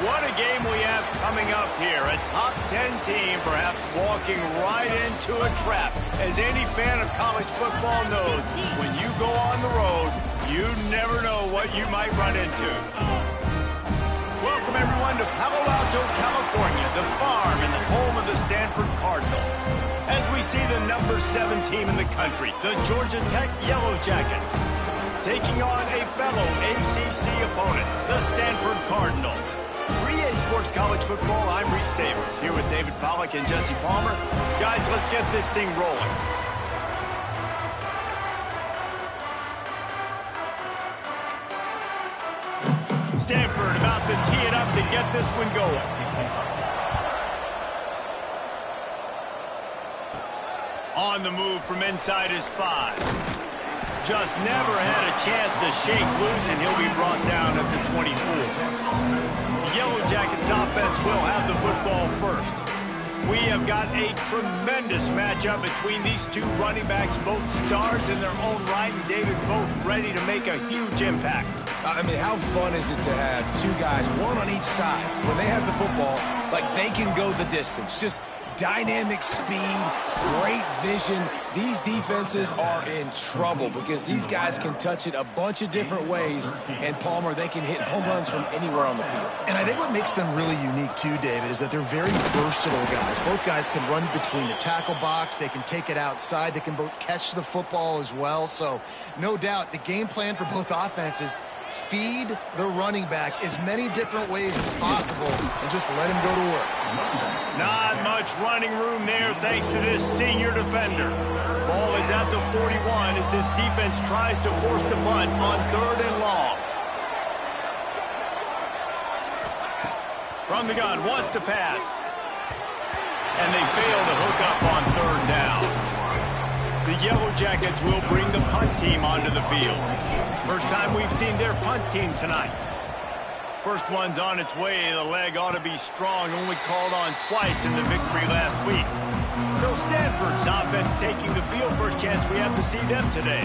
What a game we have coming up here. A top 10 team perhaps walking right into a trap. As any fan of college football knows, when you go on the road, you never know what you might run into. Welcome everyone to Palo Alto, California, the farm and the home of the Stanford Cardinal. As we see the number 7 team in the country, the Georgia Tech Yellow Jackets, taking on a fellow ACC opponent, the Stanford Cardinal. For EA Sports College Football, I'm Reese Davis, here with David Pollack and Jesse Palmer. Guys, let's get this thing rolling. Stanford about to tee it up to get this one going. On the move from inside his 5. Just never had a chance to shake loose, and he'll be brought down at the 24. The Yellow Jackets offense will have the football first. We have got a tremendous matchup between these two running backs, both stars in their own right, and David, both ready to make a huge impact. I mean, how fun is it to have two guys, one on each side, when they have the football, like they can go the distance. Just dynamic speed, great vision. These defenses are in trouble because these guys can touch it a bunch of different ways, and Palmer, they can hit home runs from anywhere on the field. And I think what makes them really unique too, David, is that they're very versatile guys. Both guys can run between the tackle box, they can take it outside, they can both catch the football as well. So no doubt the game plan for both offenses, feed the running back as many different ways as possible and just let him go to work. Not much running room there thanks to this senior defender. Ball is at the 41 as this defense tries to force the punt on 3rd and long. From the gun, wants to pass. And they fail to hook up on 3rd down. The Yellow Jackets will bring the punt team onto the field. First time we've seen their punt team tonight. First one's on its way. The leg ought to be strong. Only called on twice in the victory last week. So Stanford's offense taking the field. First chance we have to see them today.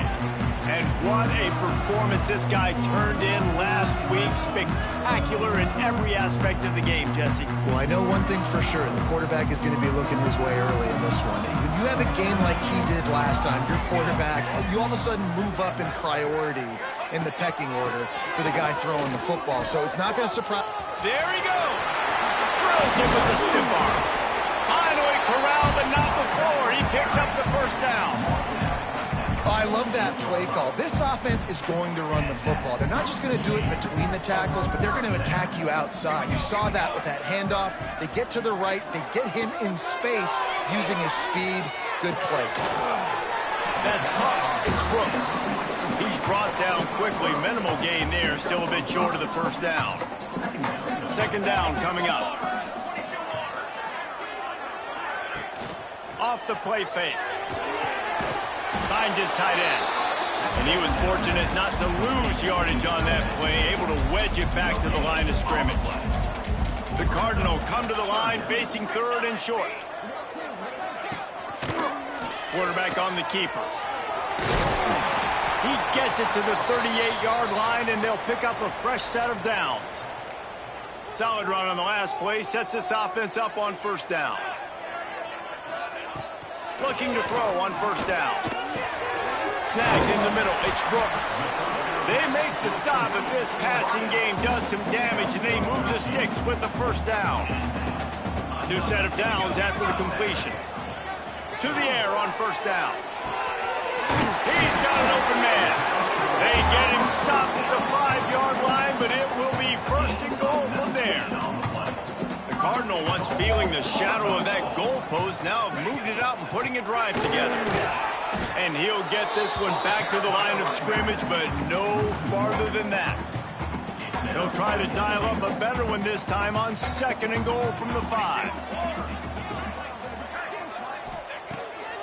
And what a performance this guy turned in last week. Spectacular in every aspect of the game, Jesse. Well, I know one thing for sure. The quarterback is going to be looking his way early in this one. When you have a game like he did last time, your quarterback, you all of a sudden move up in priority in the pecking order for the guy throwing the football. So it's not going to surprise. There he goes. Drills him with the stiff arm. Finally corralled, but not before. He picks up the first down. Oh, I love that play call. This offense is going to run the football. They're not just going to do it between the tackles, but they're going to attack you outside. You saw that with that handoff. They get to the right. They get him in space using his speed. Good play. That's caught. It's Brooks. He's brought down quickly. Minimal gain there. Still a bit short of the first down. 2nd down coming up. Off the play fake. Finds his tight end. And he was fortunate not to lose yardage on that play. Able to wedge it back to the line of scrimmage. The Cardinal come to the line facing 3rd and short. Quarterback on the keeper. He gets it to the 38-yard line, and they'll pick up a fresh set of downs. Solid run on the last play. Sets this offense up on 1st down. Looking to throw on 1st down. Snagged in the middle. It's Brooks. They make the stop if this passing game does some damage, and they move the sticks with the 1st down. New set of downs after the completion. To the air on 1st down. He's got an open man. They get him stopped at the 5-yard line, but it will be 1st and goal from there. The Cardinal, once feeling the shadow of that goalpost, now have moved it out and putting a drive together. And he'll get this one back to the line of scrimmage, but no farther than that. He'll try to dial up a better one this time on 2nd and goal from the 5.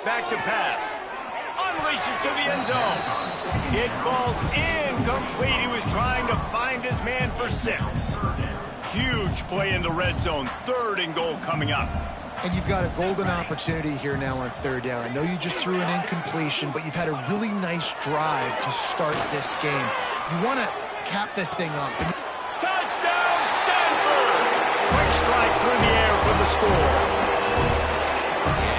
Back to pass. Unleashes to the end zone. It falls incomplete. He was trying to find his man for 6. Huge play in the red zone. 3rd and goal coming up. And you've got a golden opportunity here now on 3rd down. I know you just threw an incompletion, but you've had a really nice drive to start this game. You want to cap this thing off. Touchdown, Stanford! strike through the air for the score.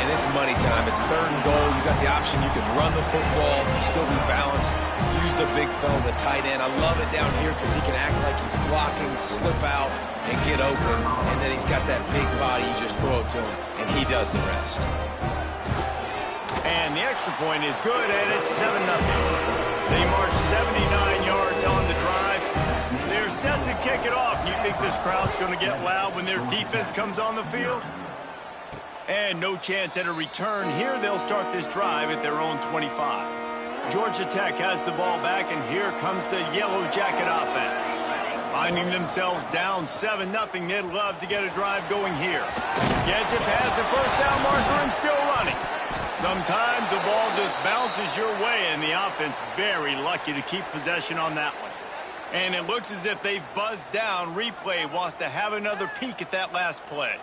And it's money time. It's 3rd and goal. You got the option. You can run the football, still be balanced, use the big fella, the tight end. I love it down here because he can act like he's blocking, slip out, and get open. And then he's got that big body. You just throw it to him, and he does the rest. And the extra point is good, and it's 7-0. They march 79 yards on the drive. They're set to kick it off. You think this crowd's going to get loud when their defense comes on the field? And no chance at a return here. They'll start this drive at their own 25. Georgia Tech has the ball back, and here comes the Yellow Jacket offense. Finding themselves down 7-0, they'd love to get a drive going here. Gets it past the first down marker and still running. Sometimes the ball just bounces your way, and the offense very lucky to keep possession on that one. And it looks as if they've buzzed down. Replay wants to have another peek at that last play.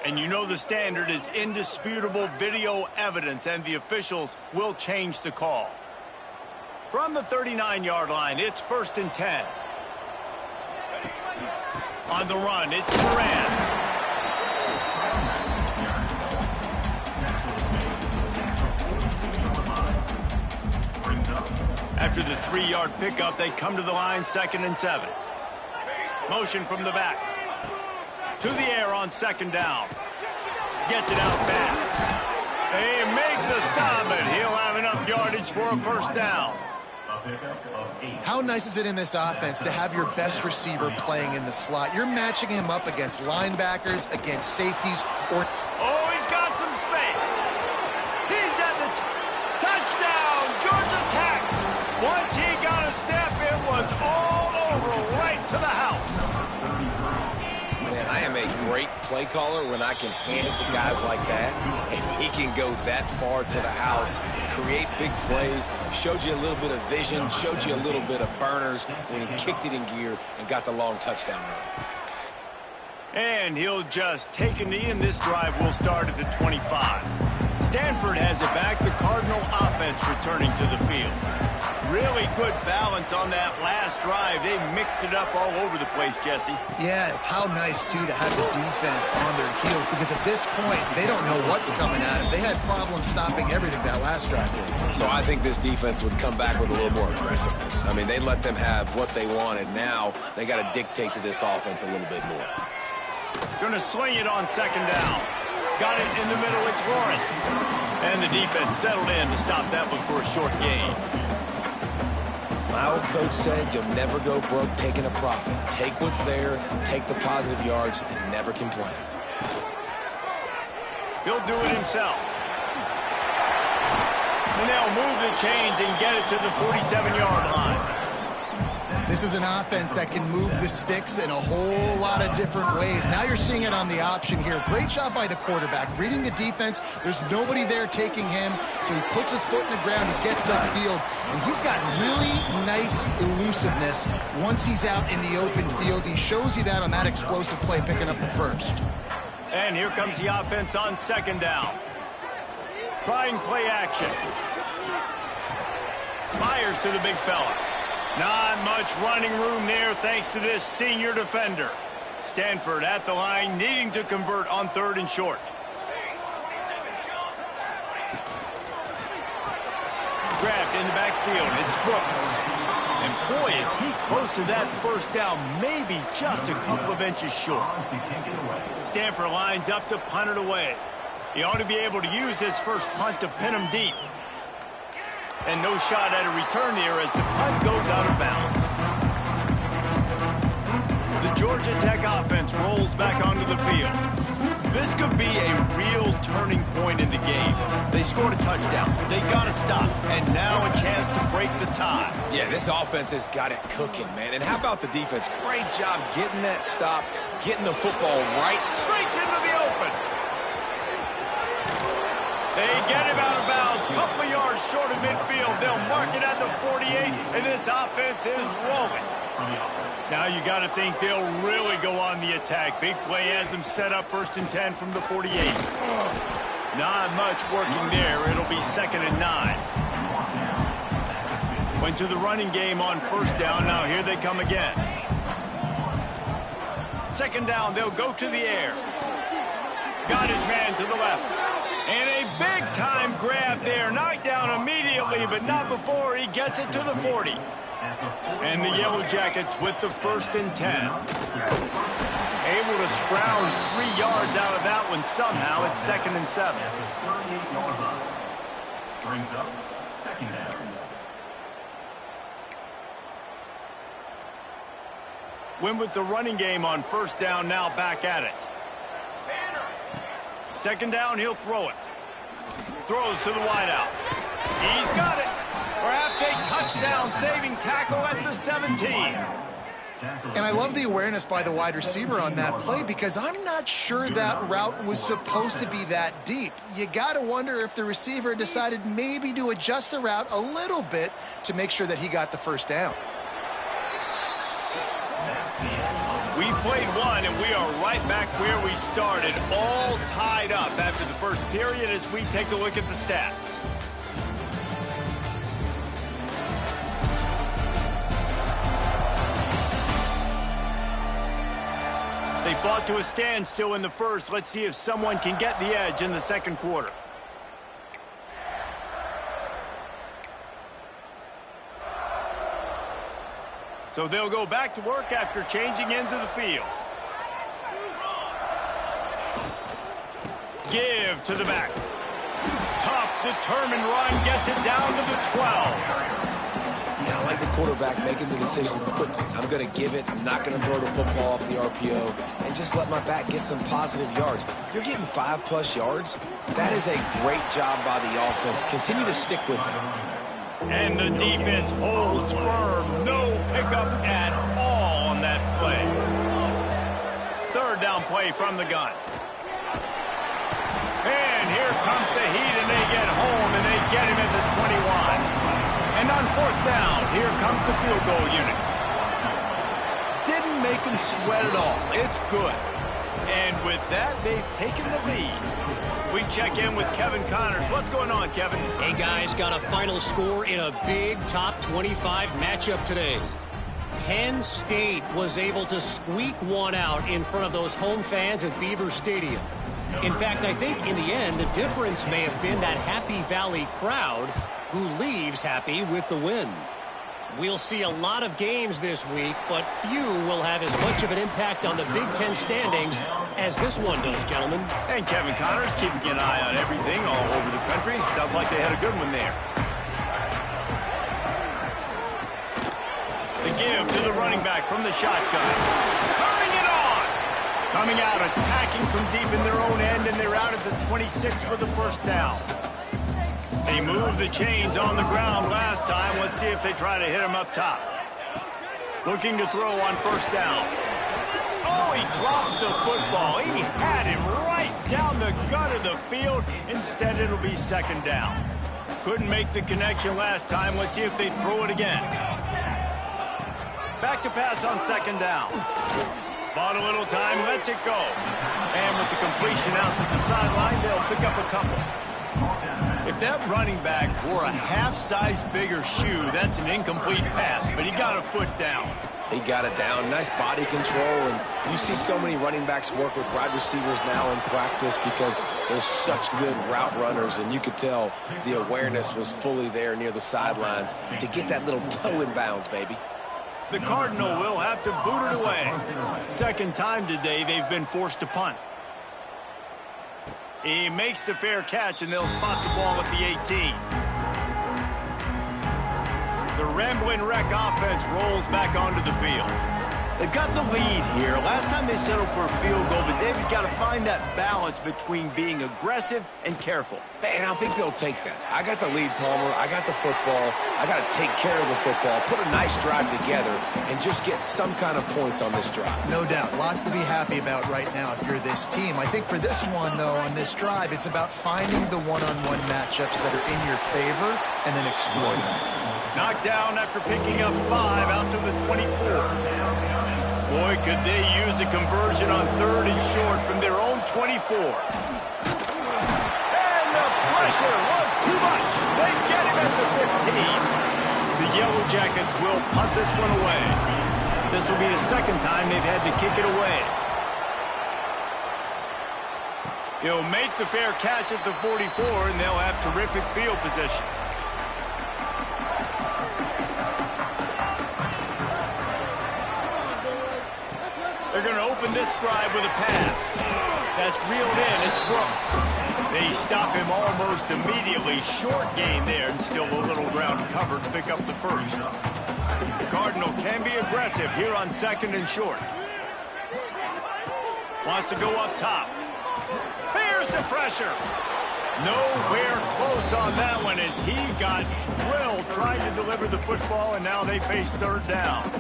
And you know the standard is indisputable video evidence, and the officials will change the call. From the 39-yard line, it's 1st and 10. On the run, it's Moran. After the 3-yard pickup, they come to the line, 2nd and 7. Motion from the back. To the air on 2nd down. Gets it out fast. They make the stop, and he'll have enough yardage for a 1st down. How nice is it in this offense to have your best receiver playing in the slot? You're matching him up against linebackers, against safeties, or... Oh, he's got some space. He's at the touchdown, Georgia Tech. Once he got a step, it was all over, right to the house. Man, I am a great play caller when I can hand it to guys like that, and he can go that far to the house, create big plays, showed you a little bit of vision, showed you a little bit of burners when he kicked it in gear and got the long touchdown run. And he'll just take a knee, and this drive will start at the 25. Stanford has it back, the Cardinal offense returning to the field. Really good balance on that last drive. They mixed it up all over the place, Jesse. Yeah, how nice, too, to have the defense on their heels, because at this point, they don't know what's coming at them. They had problems stopping everything that last drive did. So I think this defense would come back with a little more aggressiveness. I mean, they let them have what they wanted. Now they got to dictate to this offense a little bit more. Going to swing it on 2nd down. Got it in the middle, it's Lawrence. And the defense settled in to stop that one for a short gain. My old coach said you'll never go broke taking a profit. Take what's there, take the positive yards, and never complain. He'll do it himself. And they'll move the chains and get it to the 47-yard line. This is an offense that can move the sticks in a whole lot of different ways. Now you're seeing it on the option here. Great job by the quarterback. Reading the defense, there's nobody there taking him, so he puts his foot in the ground, he gets upfield, and he's got really nice elusiveness once he's out in the open field. He shows you that on that explosive play, picking up the 1st. And here comes the offense on 2nd down. Trying play action. Fires to the big fella. Not much running room there thanks to this senior defender. Stanford at the line, needing to convert on 3rd and short. Grabbed in the backfield, it's Brooks. And boy, is he close to that 1st down, maybe just a couple of inches short. Stanford lines up to punt it away. He ought to be able to use his first punt to pin him deep. And no shot at a return here as the punt goes out of bounds. The Georgia Tech offense rolls back onto the field. This could be a real turning point in the game. They scored a touchdown. They got to stop. And now a chance to break the tie. Yeah, this offense has got it cooking, man. And how about the defense? Great job getting that stop, getting the football right. Breaks into the open. They get him out of bounds, couple of yards short of midfield. They'll mark it at the 48, and this offense is rolling. Now you got to think they'll really go on the attack. Big play has them set up 1st and 10 from the 48. Not much working there. It'll be 2nd and 9. Went to the running game on 1st down. Now here they come again. 2nd down, they'll go to the air. Got his man to the left. And a big-time grab there. Knocked down immediately, but not before he gets it to the 40. And the Yellow Jackets with the 1st and 10. Able to scrounge 3 yards out of that one somehow. It's 2nd and 7. Brings up 2nd down. Went with the running game on 1st down, now back at it. 2nd down, he'll throw it. Throws to the wideout. He's got it. Perhaps a touchdown-saving tackle at the 17. And I love the awareness by the wide receiver on that play because I'm not sure that route was supposed to be that deep. You got to wonder if the receiver decided maybe to adjust the route a little bit to make sure that he got the 1st down. We played one, and we are right back where we started, all tied up after the 1st period as we take a look at the stats. They fought to a standstill in the 1st. Let's see if someone can get the edge in the 2nd quarter. So they'll go back to work after changing into the field. Give to the back. Tough, determined run gets it down to the 12. Yeah, I like the quarterback making the decision quickly. I'm going to give it. I'm not going to throw the football off the RPO and just let my back get some positive yards. You're getting 5+ yards. That is a great job by the offense. Continue to stick with them. And the defense holds firm. No pickup at all on that play. 3rd down play from the gun. And here comes the heat, and they get home, and they get him at the 21. And on 4th down, here comes the field goal unit. Didn't make him sweat at all. It's good. And with that, they've taken the lead. We check in with Kevin Connors. What's going on, Kevin? Hey, guys, got a final score in a big top 25 matchup today. Penn State was able to squeak one out in front of those home fans at Beaver Stadium. In fact, I think in the end, the difference may have been that Happy Valley crowd who leaves happy with the win. We'll see a lot of games this week, but few will have as much of an impact on the Big Ten standings as this one does, gentlemen. And Kevin Connors keeping an eye on everything all over the country. Sounds like they had a good one there. The give to the running back from the shotgun. Turning it on! Coming out, attacking from deep in their own end, and they're out at the 26 for the 1st down. They moved the chains on the ground last time. Let's see if they try to hit him up top. Looking to throw on 1st down. Oh, he drops the football. He had him right down the gut of the field. Instead, it'll be 2nd down. Couldn't make the connection last time. Let's see if they throw it again. Back to pass on 2nd down. Bought a little time, lets it go. And with the completion out to the sideline, they'll pick up a couple. If that running back wore a half-size bigger shoe, that's an incomplete pass, but he got a foot down. He got it down. Nice body control. And you see so many running backs work with wide receivers now in practice because they're such good route runners. And you could tell the awareness was fully there near the sidelines to get that little toe in bounds, baby. The Cardinal will have to boot it away. 2nd time today they've been forced to punt. He makes the fair catch, and they'll spot the ball at the 18. The Ramblin' Wreck offense rolls back onto the field. They've got the lead here. Last time they settled for a field goal, but they've got to find that balance between being aggressive and careful. And I think they'll take that. I got the lead, Palmer. I got the football. I got to take care of the football, put a nice drive together, and just get some kind of points on this drive. No doubt. Lots to be happy about right now if you're this team. I think for this one, though, on this drive, it's about finding the one-on-one matchups that are in your favor and then exploiting them. Knocked down after picking up 5 out to the 24. Boy, could they use a conversion on 3rd and short from their own 24. pressure was too much. They get him at the 15. The Yellow Jackets will punt this one away. This will be the second time they've had to kick it away. He'll make the fair catch at the 44, and they'll have terrific field position. They're going to open this drive with a pass. That's reeled in. It's Brooks. They stop him almost immediately. Short gain there, and still a little ground covered to pick up the first. The Cardinal can be aggressive here on 2nd and short. Wants to go up top. Here's the pressure. Nowhere close on that one as he got drilled trying to deliver the football, and now they face 3rd down.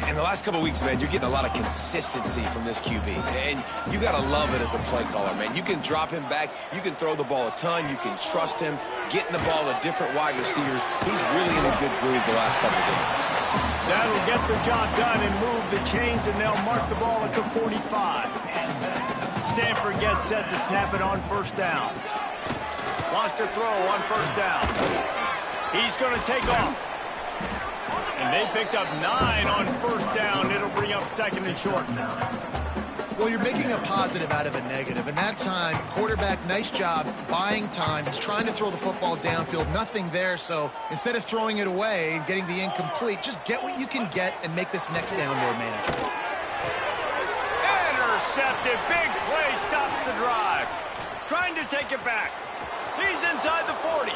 In the last couple of weeks, man, you're getting a lot of consistency from this QB. And you got to love it as a play caller, man. You can drop him back. You can throw the ball a ton. You can trust him. Getting the ball to different wide receivers. He's really in a good groove the last couple of games. That'll get the job done and move the chains, and they'll mark the ball at the 45. Stanford gets set to snap it on 1st down. Wants to throw on 1st down. He's going to take off. And they picked up 9 on 1st down. It'll bring up 2nd and short. Well, you're making a positive out of a negative. And that time, quarterback, nice job buying time. He's trying to throw the football downfield. Nothing there. So instead of throwing it away and getting the incomplete, just get what you can get and make this next down more manageable. Intercepted. Big play stops the drive. Trying to take it back. He's inside the 40.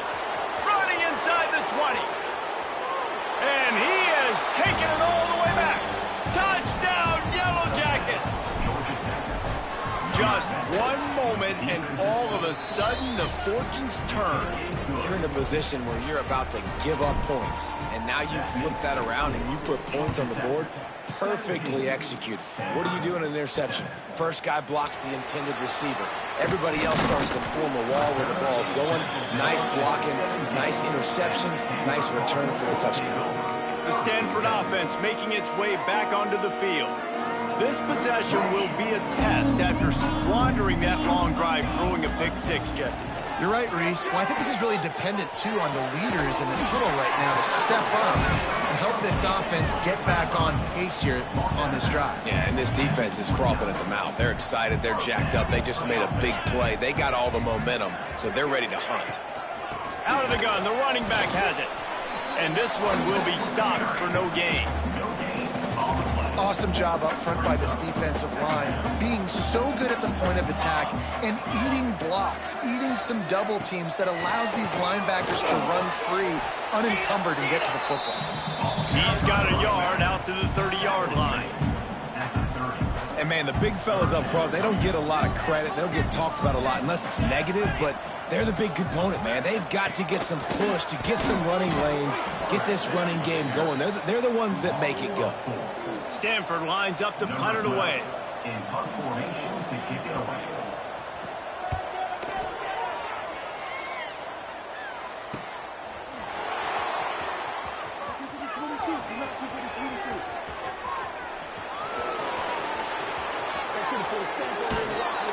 Running inside the 20. And he has taken it all the way back. Touchdown, Yellow Jackets. Just one moment, and all of a sudden, the fortunes turn. You're in a position where you're about to give up points. And now you flip that around and you put points on the board. Perfectly executed. What do you do in an interception? First guy blocks the intended receiver. Everybody else starts to form a wall where the ball's going. Nice blocking, nice interception, nice return for the touchdown. The Stanford offense making its way back onto the field. This possession will be a test after squandering that long drive, throwing a pick-6, Jesse. You're right, Reese. Well, I think this is really dependent, too, on the leaders in this huddle right now to step up and help this offense get back on pace here on this drive. Yeah, and this defense is frothing at the mouth. They're excited. They're jacked up. They just made a big play. They got all the momentum, so they're ready to hunt. Out of the gun, the running back has it. And this one will be stopped for no gain. Awesome job up front by this defensive line, being so good at the point of attack and eating blocks, eating some double teams that allows these linebackers to run free, unencumbered, and get to the football. He's got a yard out to the 30-yard line. And, man, the big fellas up front, they don't get a lot of credit. They don't get talked about a lot unless it's negative, but they're the big component, man. They've got to get some push, to get some running lanes, get this running game going. They're the ones that make it go. Stanford lines up to punt it away. In punt formation to kick it away.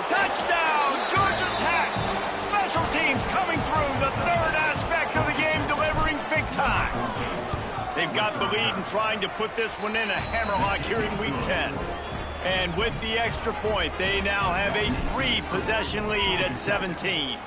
Touchdown, Georgia Tech. Special teams coming through, the 3rd aspect of the game, delivering big time. They've got the lead and trying to put this one in a hammerlock here in Week 10. And with the extra point, they now have a 3-possession lead at 17.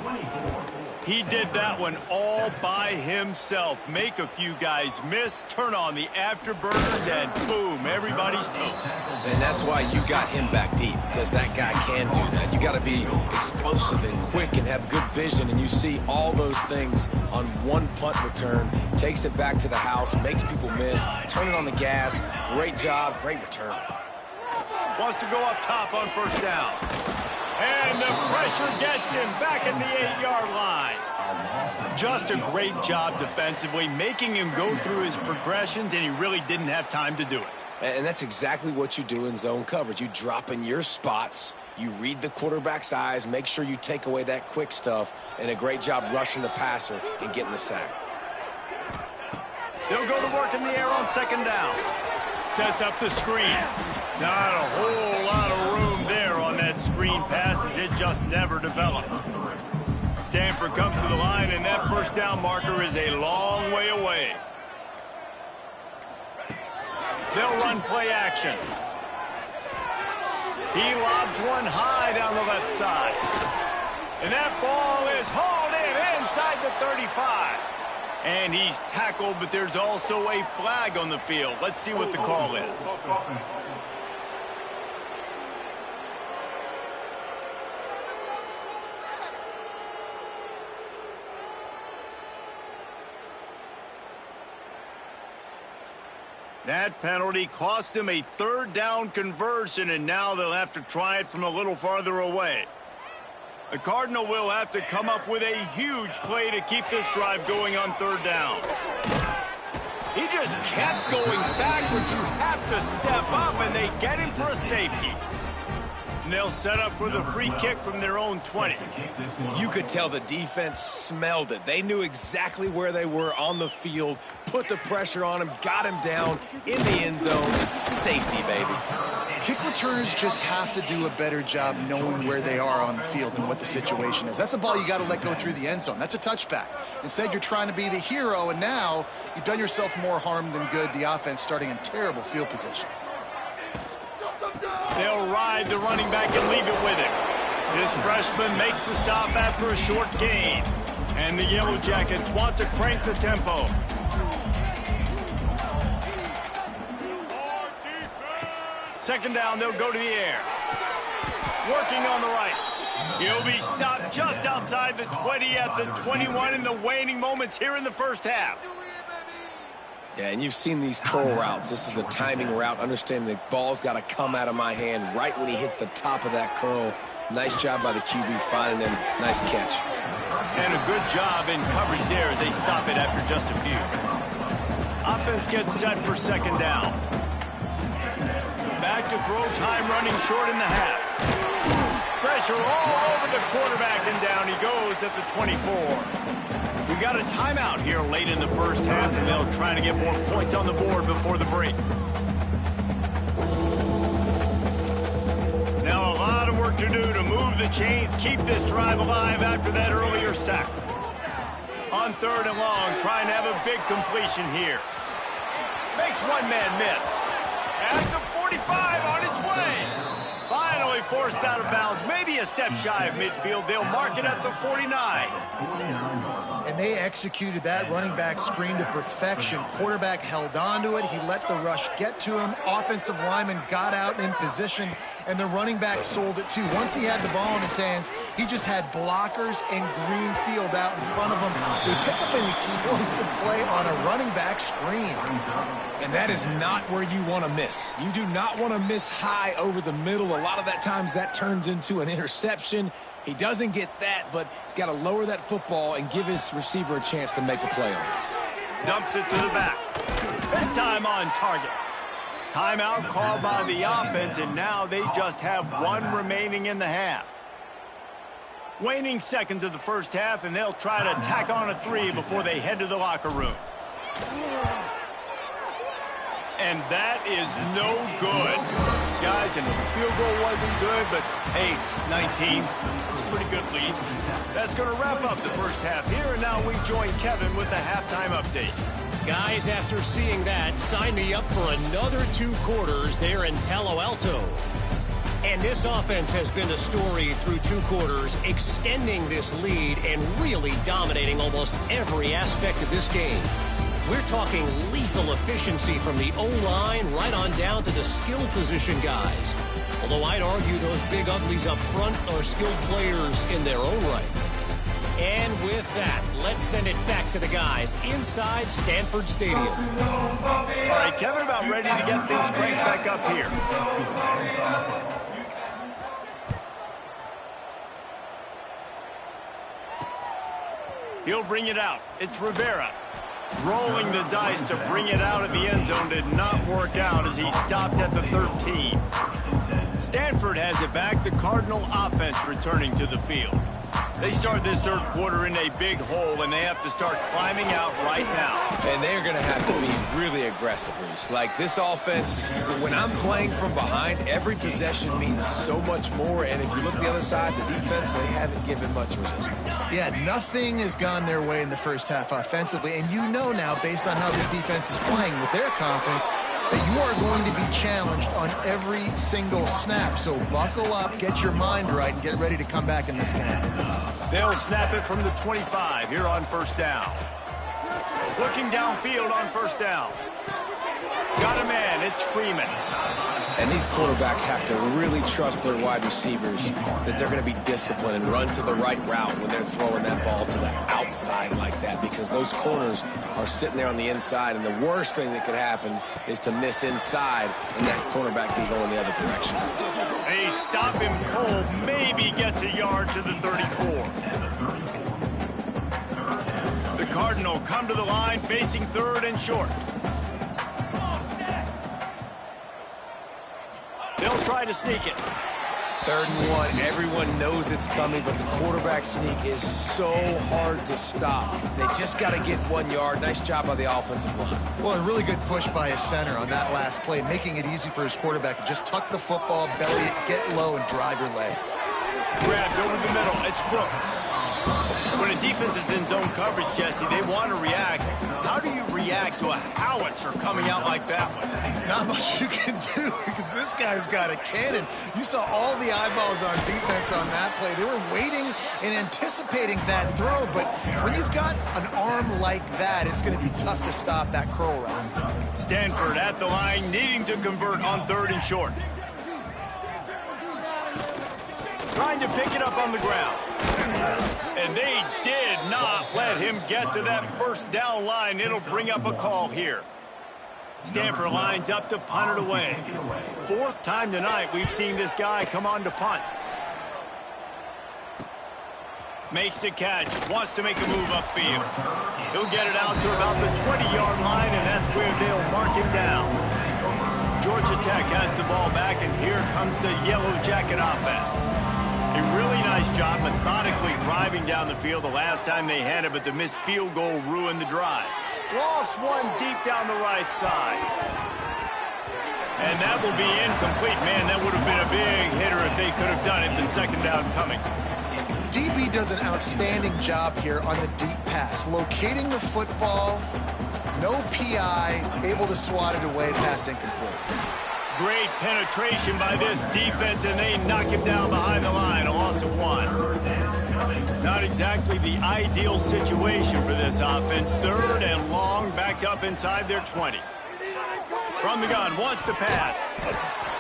He did that one all by himself. Make a few guys miss, turn on the afterburners, and boom, everybody's toast. And that's why you got him back deep, because that guy can do that. You got to be explosive and quick and have good vision, and you see all those things on one punt return. Takes it back to the house, makes people miss, turn it on the gas. Great job, great return. Wants to go up top on 1st down. And the pressure gets him back at the 8-yard line. Just a great job defensively, making him go through his progressions, and he really didn't have time to do it. And that's exactly what you do in zone coverage. You drop in your spots, you read the quarterback's eyes, make sure you take away that quick stuff, and a great job rushing the passer and getting the sack. They'll go to work in the air on 2nd down. Sets up the screen. Not a whole lot of room there on that screen pass, as it just never developed. Stanford comes to the line, and that first down marker is a long way away. They'll run play action. He lobs one high down the left side. And that ball is hauled in inside the 35. And he's tackled, but there's also a flag on the field. Let's see what the call is. That penalty cost them a third down conversion, and now they'll have to try it from a little farther away. The Cardinal will have to come up with a huge play to keep this drive going on third down. He just kept going backwards. You have to step up, and they get him for a safety. And they'll set up for the free kick from their own 20. You could tell the defense smelled it. They knew exactly where they were on the field, put the pressure on him, got him down in the end zone. Safety, baby. Kick returners just have to do a better job knowing where they are on the field and what the situation is. That's a ball you got to let go through the end zone. That's a touchback. Instead, you're trying to be the hero, and now you've done yourself more harm than good. The offense starting in terrible field position. They'll ride the running back and leave it with him. This freshman makes the stop after a short gain. And the Yellow Jackets want to crank the tempo. Second down, they'll go to the air. Working on the right. He'll be stopped just outside the 20 at the 21 in the waning moments here in the first half. Yeah, and you've seen these curl routes. This is a timing route. Understanding the ball's got to come out of my hand right when he hits the top of that curl. Nice job by the QB finding him. Nice catch. And a good job in coverage there as they stop it after just a few. Offense gets set for second down. Back to throw, time running short in the half. Pressure all over the quarterback, and down he goes at the 24. We got a timeout here late in the first half, and they'll try to get more points on the board before the break. Now a lot of work to do to move the chains, keep this drive alive after that earlier sack. On third and long, trying to have a big completion here. Makes one man miss. At the 45 on its way. Finally forced out of bounds, maybe a step shy of midfield. They'll mark it at the 49. And they executed that running back screen to perfection. Quarterback held on to it. He let the rush get to him. Offensive lineman got out in position, and the running back sold it too. Once he had the ball in his hands, he just had blockers and green field out in front of him. They pick up an explosive play on a running back screen. And that is not where you want to miss. You do not want to miss high over the middle. A lot of that times that turns into an interception. He doesn't get that, but he's got to lower that football and give his receiver a chance to make a play on it. Dumps it to the back. This time on target. Timeout called by the offense, and now they just have one remaining in the half. Waning seconds of the first half, and they'll try to tack on a 3 before they head to the locker room. And that is no good. Guys, and the field goal wasn't good, but hey, 19, it's a pretty good lead. That's going to wrap up the first half here, and now we join Kevin with the halftime update. Guys, after seeing that, sign me up for another 2 quarters there in Palo Alto. And this offense has been the story through 2 quarters, extending this lead and really dominating almost every aspect of this game. We're talking lethal efficiency from the O-line right on down to the skill position guys. Although I'd argue those big uglies up front are skilled players in their own right. And with that, let's send it back to the guys inside Stanford Stadium. All right, Kevin, about ready to get things cranked back up here. He'll bring it out. It's Rivera. Rolling the dice to bring it out of the end zone did not work out as he stopped at the 13. Stanford has it back. The Cardinal offense returning to the field. They start this third quarter in a big hole, and they have to start climbing out right now. And they're going to have to be really aggressive, Reese. Like, this offense, when I'm playing from behind, every possession means so much more. And if you look the other side, the defense, they haven't given much resistance. Yeah, nothing has gone their way in the first half offensively. And you know now, based on how this defense is playing with their confidence, that you are going to be challenged on every single snap. So buckle up, get your mind right, and get ready to come back in this game. They'll snap it from the 25 here on first down. Looking downfield on first down. Got a man, it's Freeman. And these quarterbacks have to really trust their wide receivers that they're going to be disciplined and run to the right route when they're throwing that ball to the outside like that, because those corners are sitting there on the inside, and the worst thing that could happen is to miss inside and that cornerback be going the other direction. They stop him cold, maybe gets a yard to the 34. The Cardinal come to the line facing third and short. They'll try to sneak it. 3rd and 1, everyone knows it's coming, but the quarterback sneak is so hard to stop. They just got to get 1 yard. Nice job by the offensive line. Well, a really good push by his center on that last play, making it easy for his quarterback to just tuck the football, belly it, get low, and drive your legs. Grabbed over the middle, it's Brooks. When a defense is in zone coverage, Jesse, they want to react. How do you react to a howitzer coming out like that one? Not much you can do, because this guy's got a cannon. You saw all the eyeballs on defense on that play. They were waiting and anticipating that throw, but when you've got an arm like that, it's going to be tough to stop that curl route. Stanford at the line, needing to convert on 3rd and short. Trying to pick it up on the ground. And they did not let him get to that first down line. It'll bring up a call here. Stanford lines up to punt it away. 4th time tonight we've seen this guy come on to punt. Makes the catch, wants to make a move upfield. He'll get it out to about the 20-yard line, and that's where they'll mark him down. Georgia Tech has the ball back, and here comes the Yellow Jacket offense. A really nice job methodically driving down the field the last time they had it, but the missed field goal ruined the drive. Lost one deep down the right side. And that will be incomplete. Man, that would have been a big hitter if they could have done it. The 2nd down coming. DB does an outstanding job here on the deep pass, locating the football, no PI, able to swat it away, pass incomplete. Great penetration by this defense, and they knock him down behind the line. A loss of 1. Not exactly the ideal situation for this offense. 3rd and long, back up inside their 20. From the gun, wants to pass.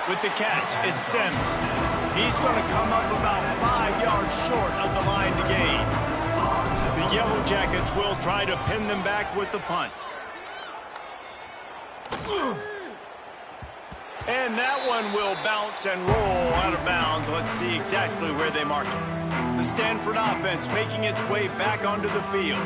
With the catch, it's Sims. He's going to come up about 5 yards short of the line to gain. The Yellow Jackets will try to pin them back with the punt. And that one will bounce and roll out of bounds. Let's see exactly where they mark it. The Stanford offense making its way back onto the field.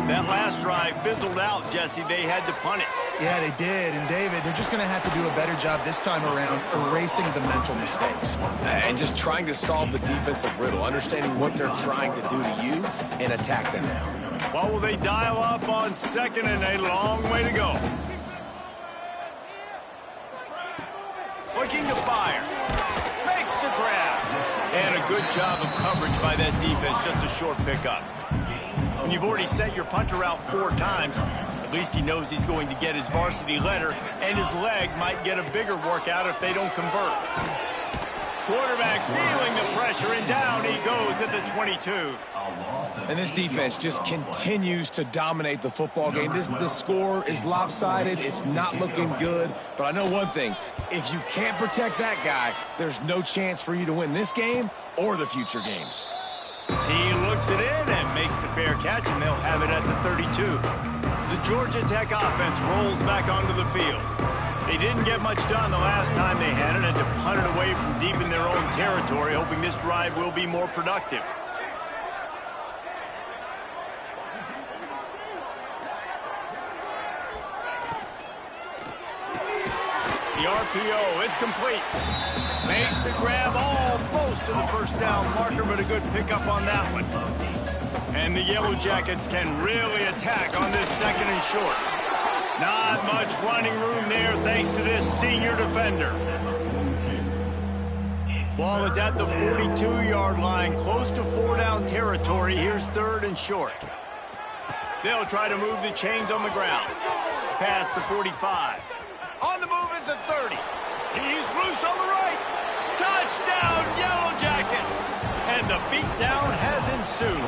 That last drive fizzled out, Jesse. They had to punt it. Yeah, they did. And, David, they're just going to have to do a better job this time around erasing the mental mistakes. And just trying to solve the defensive riddle, understanding what they're trying to do to you and attack them. Well, will they dial up on 2nd and a long way to go? Looking to fire. Makes the grab. And a good job of coverage by that defense. Just a short pickup. When you've already sent your punter out 4 times, at least he knows he's going to get his varsity letter, and his leg might get a bigger workout if they don't convert. Quarterback feeling the pressure, and down he goes at the 22. And this defense just continues to dominate the football game. This score is lopsided. It's not looking good. But I know one thing. If you can't protect that guy, there's no chance for you to win this game or the future games. He looks it in and makes the fair catch, and they'll have it at the 32. The Georgia Tech offense rolls back onto the field. They didn't get much done the last time they had it, and to punt it away from deep in their own territory, hoping this drive will be more productive. The RPO, it's complete. Makes the grab almost to the first down marker, but a good pickup on that one. And the Yellow Jackets can really attack on this second and short. Not much running room there thanks to this senior defender. Ball is at the 42-yard line, close to 4-down territory. Here's third and short. They'll try to move the chains on the ground. Past the 45. On the move at the 30. He's loose on the right. Touchdown, Yellow Jackets! And the beatdown has ensued.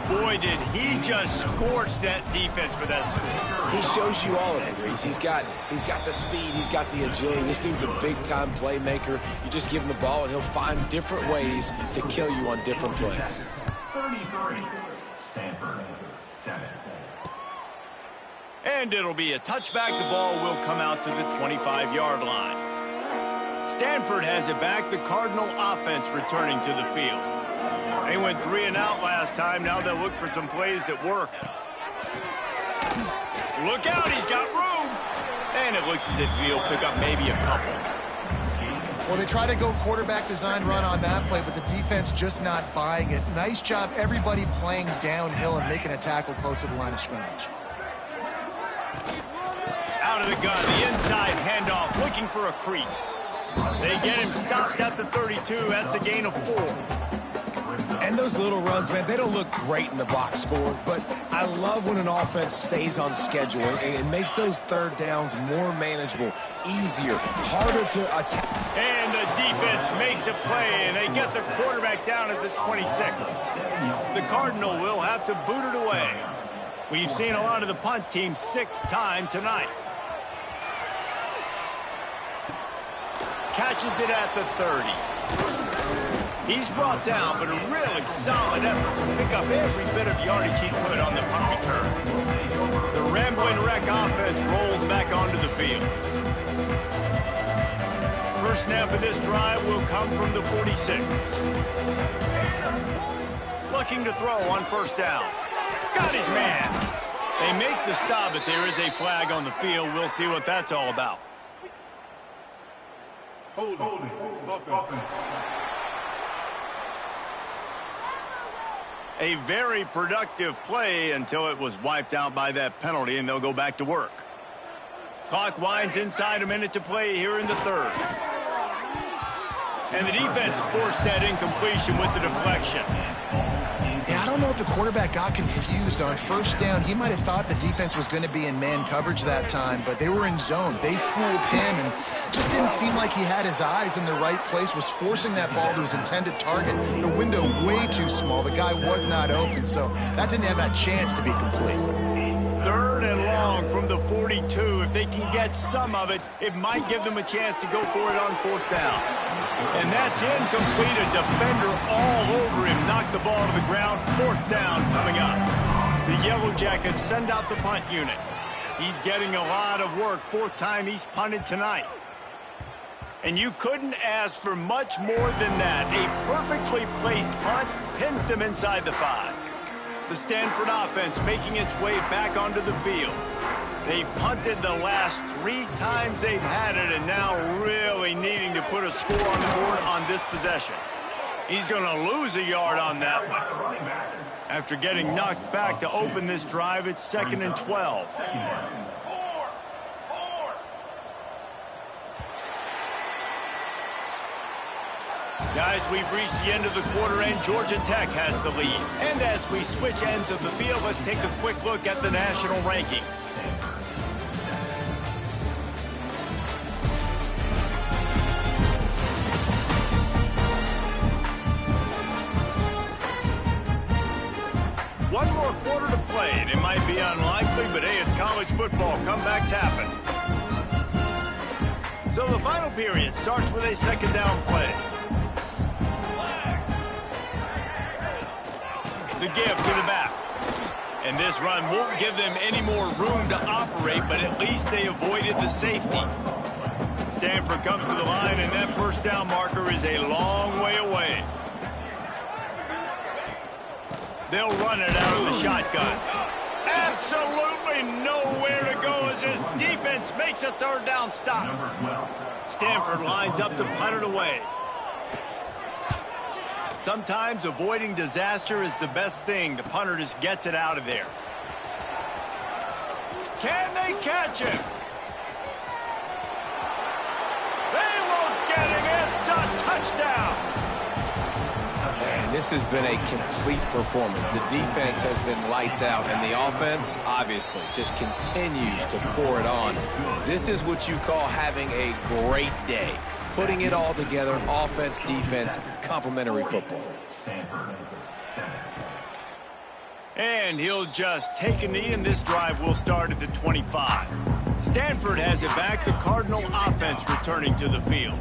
Boy, did he just scorch that defense for that score. He shows you all of it, Reese. He's got the speed, he's got the agility. This dude's a big-time playmaker. You just give him the ball, and he'll find different ways to kill you on different plays. 33, Stanford, 7. And it'll be a touchback. The ball will come out to the 25-yard line. Stanford has it back. The Cardinal offense returning to the field. They went 3 and out last time. Now they'll look for some plays that work. Look out, he's got room. And it looks as if he'll pick up maybe a couple. Well, they try to go quarterback design run on that play, but the defense just not buying it. Nice job, everybody playing downhill and making a tackle close to the line of scrimmage. Out of the gun, the inside handoff, looking for a crease. They get him stopped at the 32. That's a gain of 4. And those little runs, man, they don't look great in the box score, but I love when an offense stays on schedule, and it makes those third downs more manageable, easier, harder to attack. And the defense makes a play, and they get the quarterback down at the 26. The Cardinal will have to boot it away. We've seen a lot of the punt team 6 times tonight. Catches it at the 30. He's brought down, but a really solid effort to pick up every bit of yardage he could on the punt return. The Rambling Wreck offense rolls back onto the field. First snap of this drive will come from the 46. Looking to throw on first down. Got his man. They make the stop, but there is a flag on the field. We'll see what that's all about. Holding. Offense. A very productive play until it was wiped out by that penalty, and they'll go back to work. Clock winds inside a minute to play here in the third. And the defense forced that incompletion with the deflection. Yeah, I don't know if the quarterback got confused on first down. He might have thought the defense was going to be in man coverage that time, but they were in zone. They fooled him, and just didn't seem like he had his eyes in the right place, was forcing that ball to his intended target. The window way too small. The guy was not open, so that didn't have that chance to be complete. Third and long from the 42. If they can get some of it, it might give them a chance to go for it on fourth down. And that's incomplete. A defender all over him. Knocked the ball to the ground. Fourth down coming up. The Yellow Jackets send out the punt unit. He's getting a lot of work. 4th time he's punted tonight. And you couldn't ask for much more than that. A perfectly placed punt pins them inside the 5. The Stanford offense making its way back onto the field. They've punted the last 3 times they've had it, and now really needing to put a score on the board on this possession. He's going to lose a yard on that one. After getting knocked back to open this drive, it's 2nd and 12. Guys, we've reached the end of the quarter, and Georgia Tech has the lead. And as we switch ends of the field, let's take a quick look at the national rankings. One more quarter to play, and it might be unlikely, but hey, it's college football. Comebacks happen. So the final period starts with a 2nd down play. The give to the back. And this run won't give them any more room to operate, but at least they avoided the safety. Stanford comes to the line, and that first down marker is a long way away. They'll run it out of the shotgun. Absolutely showing nowhere to go as his defense makes a third down stop. Stanford lines up to punt it away. Sometimes avoiding disaster is the best thing. The punter just gets it out of there. Can they catch him? They won't get him. It's a touchdown. Man, this has been a complete performance. The defense has been lights out, and the offense, obviously, just continues to pour it on. This is what you call having a great day. Putting it all together, offense, defense, complementary football. And he'll just take a knee, and this drive will start at the 25. Stanford has it back. The Cardinal offense returning to the field.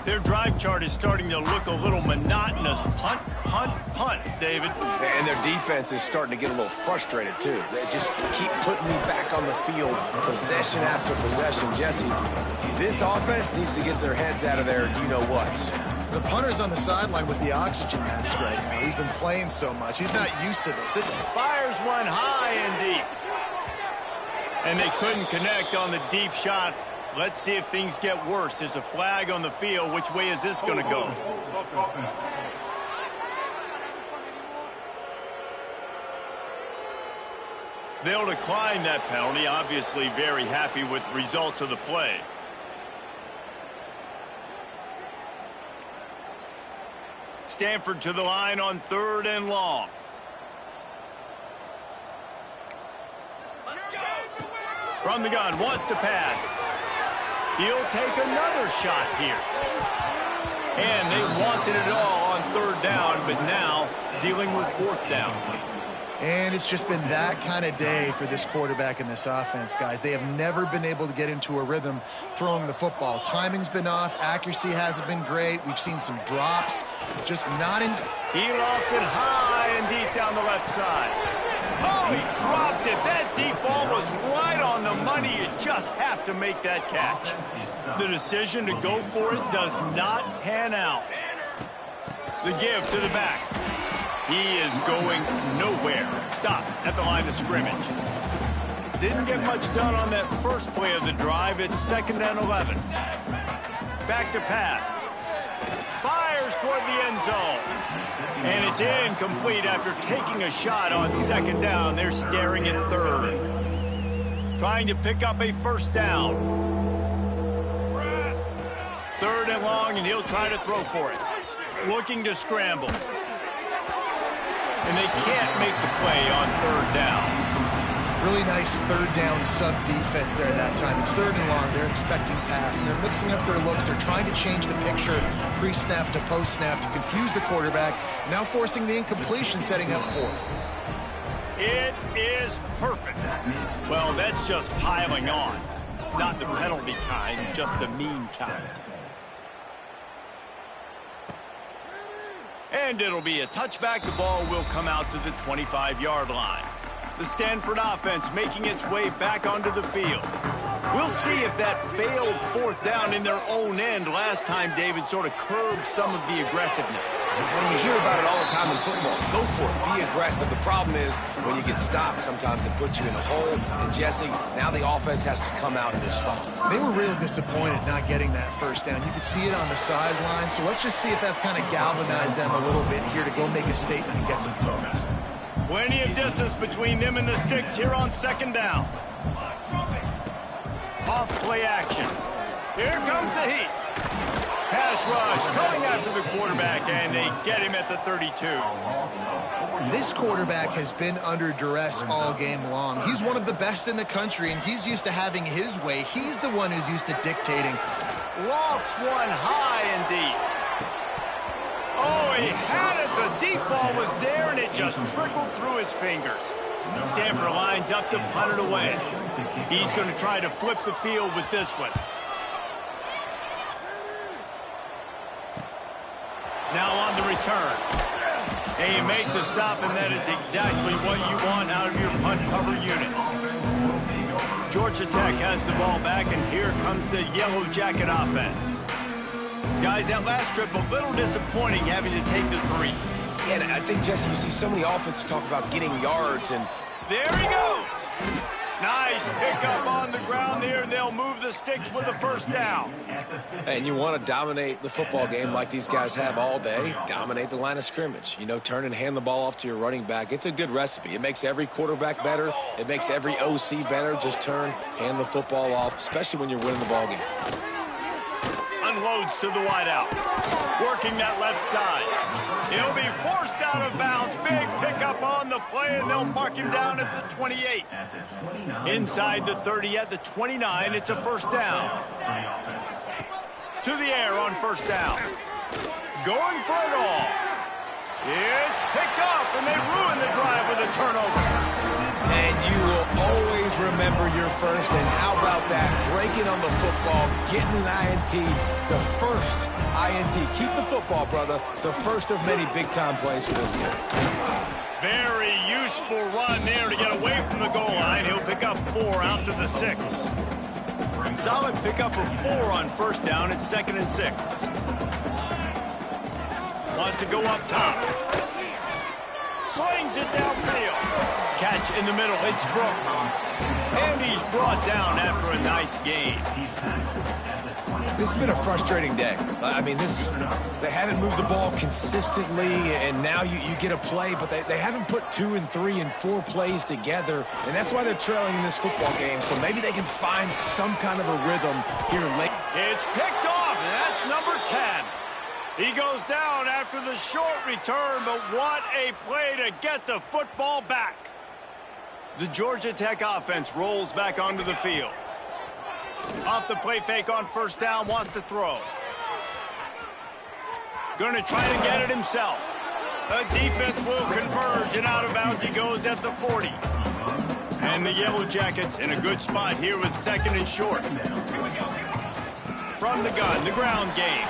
Their drive chart is starting to look a little monotonous. Punt, punt, punt, David. And their defense is starting to get a little frustrated, too. They just keep putting me back on the field, possession after possession. Jesse, this offense needs to get their heads out of there, you-know-what. The punter's on the sideline with the oxygen mask right now. He's been playing so much. He's not used to this. Fires one high and deep. And they couldn't connect on the deep shot. Let's see if things get worse. There's a flag on the field. Which way is this going to go? They'll decline that penalty. Obviously very happy with the results of the play. Stanford to the line on 3rd and long. From the gun, wants to pass. He'll take another shot here. And they wanted it all on 3rd down, but now dealing with 4th down. And it's just been that kind of day for this quarterback and this offense, guys. They have never been able to get into a rhythm throwing the football. Timing's been off. Accuracy hasn't been great. We've seen some drops. Just not in... He lofts it high and deep down the left side. Oh, he dropped it. That deep ball was right on the money. You just have to make that catch. The decision to go for it does not pan out. The give to the back. He is going nowhere. Stop at the line of scrimmage. Didn't get much done on that first play of the drive. It's 2nd and 11. Back to pass. Fires toward the end zone. And it's incomplete after taking a shot on 2nd down. They're staring at 3rd. Trying to pick up a 1st down. 3rd and long, and he'll try to throw for it. Looking to scramble. And they can't make the play on 3rd down. Really nice 3rd down sub-defense there at that time. It's 3rd and long. They're expecting pass, and they're mixing up their looks. They're trying to change the picture pre-snap to post-snap to confuse the quarterback, now forcing the incompletion, setting up 4th. It is perfect. Well, that's just piling on. Not the penalty kind, just the mean kind. And it'll be a touchback. The ball will come out to the 25-yard line. The Stanford offense making its way back onto the field. We'll see if that failed 4th down in their own end last time, David, sort of curbed some of the aggressiveness. When you hear about it all the time in football, go for it. Be aggressive. The problem is when you get stopped, sometimes it puts you in a hole. And, Jesse, now the offense has to come out and respond. They were real disappointed not getting that 1st down. You could see it on the sideline. So let's just see if that's kind of galvanized them a little bit here to go make a statement and get some points. Plenty of distance between them and the sticks here on 2nd down. Off play action. Here comes the heat. Pass rush coming after the quarterback, and they get him at the 32. This quarterback has been under duress all game long. He's one of the best in the country, and he's used to having his way. He's the one who's used to dictating. Lofts one high and deep. Oh, he had it. The deep ball was there, and it just trickled through his fingers. Stanford lines up to punt it away. He's going to try to flip the field with this one. Now on the return. And you make the stop, and that is exactly what you want out of your punt cover unit. Georgia Tech has the ball back, and here comes the Yellow Jacket offense. Guys, that last trip, a little disappointing having to take the 3. Yeah, and I think, Jesse, you see so many offenses talk about getting yards, and there he goes. Nice pickup on the ground there, and they'll move the sticks with the first down. And you want to dominate the football game like these guys have all day. Dominate the line of scrimmage. You know, turn and hand the ball off to your running back. It's a good recipe. It makes every quarterback better. It makes every OC better. Just turn, hand the football off, especially when you're winning the ball game. Unloads to the wideout. Working that left side. He'll be forced out of bounds. Big pickup on the play, and they'll mark him down at the 28. Inside the 30 at the 29, it's a first down. To the air on first down. Going for it all. It's picked off, and they ruin the drive with a turnover. And you will always remember your first. And how about that? Breaking on the football, getting an INT, the first INT. Keep the football, brother. The first of many big-time plays for this guy. Very useful run there to get away from the goal line. He'll pick up 4 out to the 6. Solid pickup of 4 on first down. It's 2nd and 6. Wants to go up top. Slings it downfield. Catch in the middle. It's Brooks. And he's brought down after a nice gain. This has been a frustrating day. I mean, they haven't moved the ball consistently, and now you get a play, but they haven't put 2 and 3 and 4 plays together, and that's why they're trailing in this football game. So maybe they can find some kind of a rhythm here late. It's picked off, and that's number 10. He goes down after the short return, but what a play to get the football back. The Georgia Tech offense rolls back onto the field. Off the play fake on first down, wants to throw. Going to try to get it himself. The defense will converge, and out of bounds he goes at the 40. And the Yellow Jackets in a good spot here with 2nd and short. From the gun, the ground game.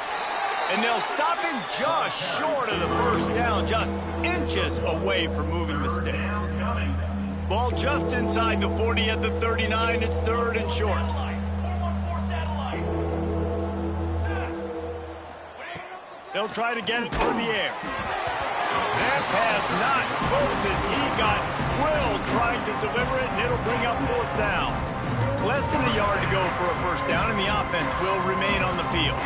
And they'll stop him just short of the first down, just inches away from moving the sticks. Ball just inside the 40 at the 39. It's 3rd and short. They'll try to get it through the air. That pass not close as he got drilled trying to deliver it, and it'll bring up 4th down. Less than a yard to go for a first down, and the offense will remain on the field.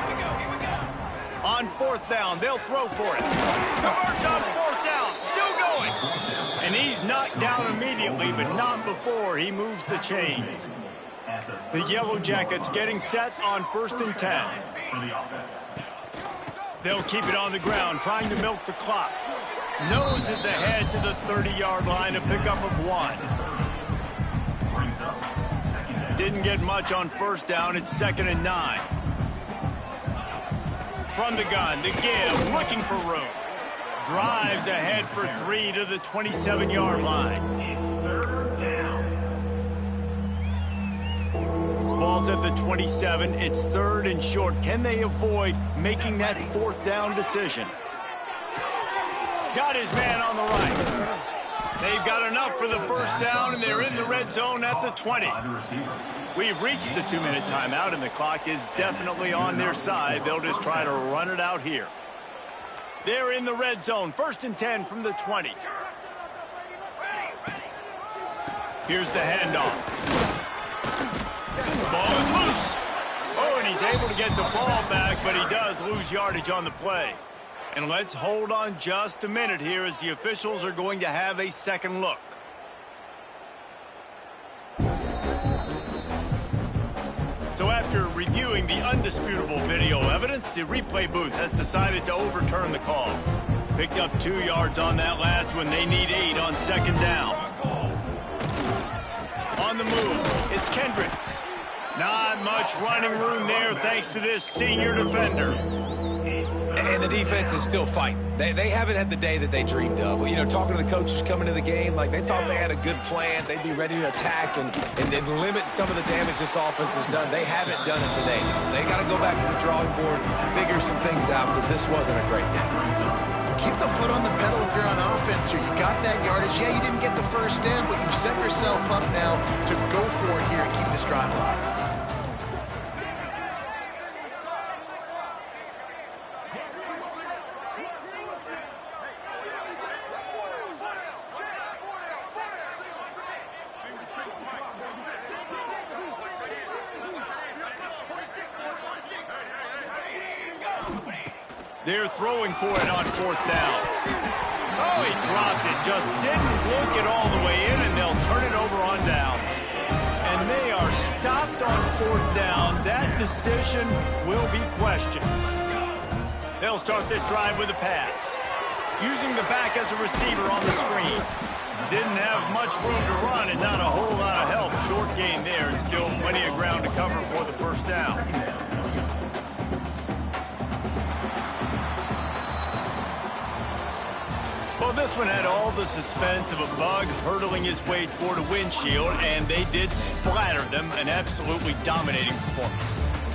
On 4th down, they'll throw for it. Converts on 4th down, still going. And he's knocked down immediately, but not before he moves the chains. The Yellow Jackets getting set on 1st and 10. They'll keep it on the ground, trying to milk the clock. Nose is ahead to the 30-yard line, a pickup of 1. Didn't get much on first down. It's 2nd and 9. From the gun, the give, looking for room. Drives ahead for 3 to the 27-yard line. Ball's at the 27. It's 3rd and short. Can they avoid making that 4th down decision? Got his man on the right. They've got enough for the first down, and they're in the red zone at the 20. We've reached the 2-minute timeout, and the clock is definitely on their side. They'll just try to run it out here. They're in the red zone. 1st and 10 from the 20. Here's the handoff. Ball is loose. Oh, and he's able to get the ball back, but he does lose yardage on the play. And let's hold on just a minute here as the officials are going to have a second look. So after reviewing the undisputable video evidence, the replay booth has decided to overturn the call. Picked up 2 yards on that last one. They need 8 on 2nd down. On the move, it's Kendricks. Not much running room there thanks to this senior defender. And the defense is still fighting. They haven't had the day that they dreamed of. Well, you know, talking to the coaches coming to the game, like they thought they had a good plan. They'd be ready to attack and limit some of the damage this offense has done. They haven't done it today, though. They got to go back to the drawing board, figure some things out, because this wasn't a great day. Keep the foot on the pedal if you're on offense here. You got that yardage. Yeah, you didn't get the first down, but you've set yourself up now to go for it here and keep this drive alive. They're throwing for it on 4th down. Oh, he dropped it. Just didn't look it all the way in, and they'll turn it over on downs. And they are stopped on 4th down. That decision will be questioned. They'll start this drive with a pass. Using the back as a receiver on the screen. Didn't have much room to run and not a whole lot of help. Short gain there and still plenty of ground to cover for the 1st down. Well, this one had all the suspense of a bug hurtling his way toward a windshield, and they did splatter them. An absolutely dominating performance.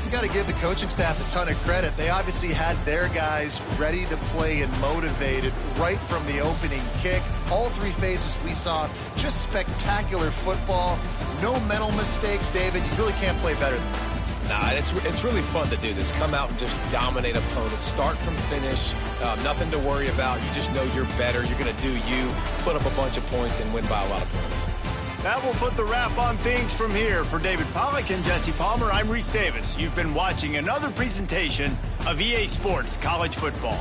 You got to give the coaching staff a ton of credit. They obviously had their guys ready to play and motivated right from the opening kick. All 3 phases we saw, just spectacular football. No mental mistakes, David. You really can't play better than that. Nah, it's really fun to do this. Come out and just dominate opponents. Start from finish. Nothing to worry about. You just know you're better. You're going to do you, put up a bunch of points, and win by a lot of points. That will put the wrap on things from here. For David Pollack and Jesse Palmer, I'm Reese Davis. You've been watching another presentation of EA Sports College Football.